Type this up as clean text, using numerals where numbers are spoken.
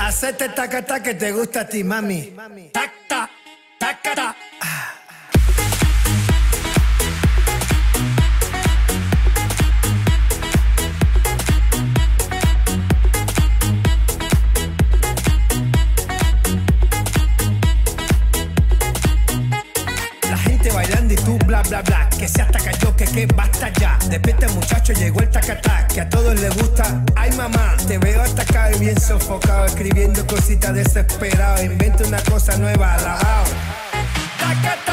Hacete taca que te gusta a ti, mami. Taca, taca, taca. Bailando y tú bla bla bla, que se hasta cayó, que basta ya. Despierta muchacho, llegó el tacatá, que a todos les gusta. Ay mamá, te veo atacado y bien sofocado, escribiendo cositas desesperado. Inventa una cosa nueva, alabao. Tacatá.